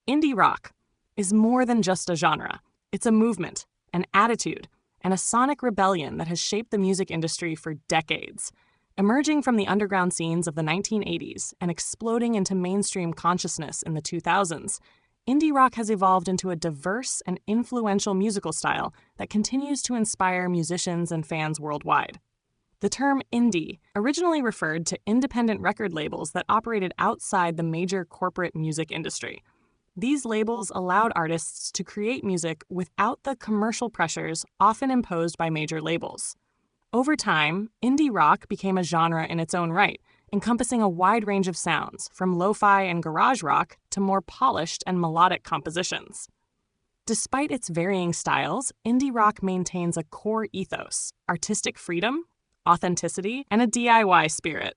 Indie rock is more than just a genre. It's a movement, an attitude, and a sonic rebellion that has shaped the music industry for decades. Emerging from the underground scenes of the 1980s and exploding into mainstream consciousness in the 2000s, indie rock has evolved into a diverse and influential musical style that continues to inspire musicians and fans worldwide. The term indie originally referred to independent record labels that operated outside the major corporate music industry. These labels allowed artists to create music without the commercial pressures often imposed by major labels. Over time, indie rock became a genre in its own right, encompassing a wide range of sounds, from lo-fi and garage rock to more polished and melodic compositions. Despite its varying styles, indie rock maintains a core ethos: artistic freedom, authenticity, and a DIY spirit.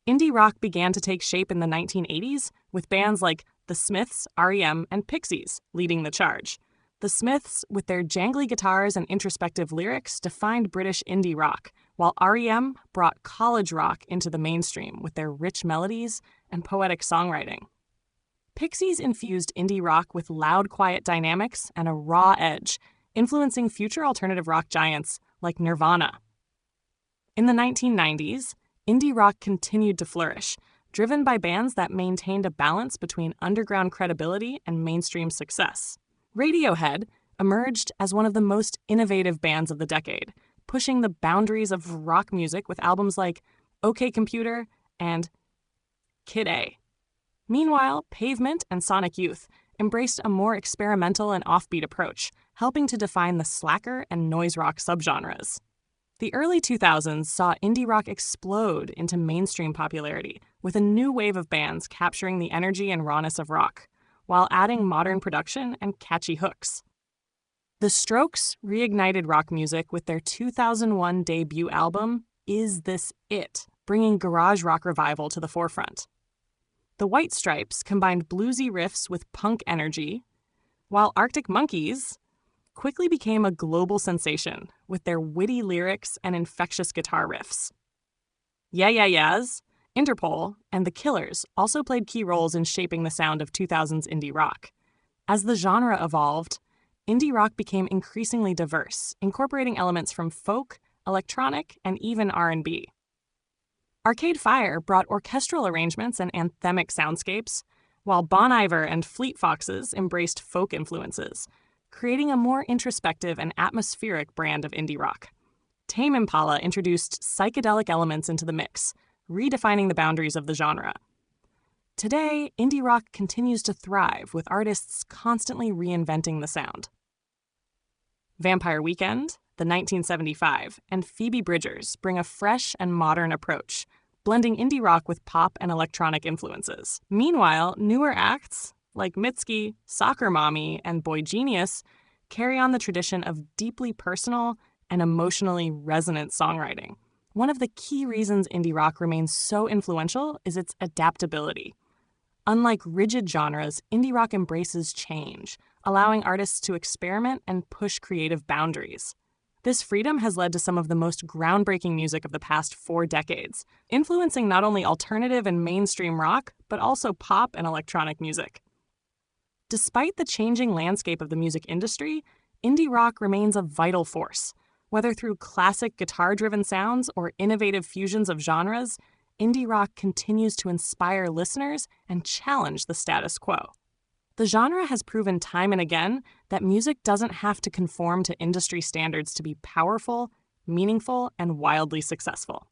Indie rock began to take shape in the 1980s, with bands like The Smiths, REM, and Pixies leading the charge. The Smiths, with their jangly guitars and introspective lyrics, defined British indie rock, while REM brought college rock into the mainstream with their rich melodies and poetic songwriting. Pixies infused indie rock with loud, quiet dynamics and a raw edge, influencing future alternative rock giants like Nirvana. In the 1990s, indie rock continued to flourish, driven by bands that maintained a balance between underground credibility and mainstream success. Radiohead emerged as one of the most innovative bands of the decade, pushing the boundaries of rock music with albums like OK Computer and Kid A. Meanwhile, Pavement and Sonic Youth embraced a more experimental and offbeat approach, helping to define the slacker and noise rock subgenres. The early 2000s saw indie rock explode into mainstream popularity, with a new wave of bands capturing the energy and rawness of rock, while adding modern production and catchy hooks. The Strokes reignited rock music with their 2001 debut album, Is This It?, bringing garage rock revival to the forefront. The White Stripes combined bluesy riffs with punk energy, while Arctic Monkeys quickly became a global sensation with their witty lyrics and infectious guitar riffs. Yeah Yeah Yeahs, Interpol, and The Killers also played key roles in shaping the sound of 2000s indie rock. As the genre evolved, indie rock became increasingly diverse, incorporating elements from folk, electronic, and even R&B. Arcade Fire brought orchestral arrangements and anthemic soundscapes, while Bon Iver and Fleet Foxes embraced folk influences, creating a more introspective and atmospheric brand of indie rock. Tame Impala introduced psychedelic elements into the mix, redefining the boundaries of the genre. Today, indie rock continues to thrive, with artists constantly reinventing the sound. Vampire Weekend, The 1975, and Phoebe Bridgers bring a fresh and modern approach, blending indie rock with pop and electronic influences. Meanwhile, newer acts like Mitski, Soccer Mommy, and Boy Genius carry on the tradition of deeply personal and emotionally resonant songwriting. One of the key reasons indie rock remains so influential is its adaptability. Unlike rigid genres, indie rock embraces change, allowing artists to experiment and push creative boundaries. This freedom has led to some of the most groundbreaking music of the past 4 decades, influencing not only alternative and mainstream rock, but also pop and electronic music. Despite the changing landscape of the music industry, indie rock remains a vital force. Whether through classic guitar-driven sounds or innovative fusions of genres, indie rock continues to inspire listeners and challenge the status quo. The genre has proven time and again that music doesn't have to conform to industry standards to be powerful, meaningful, and wildly successful.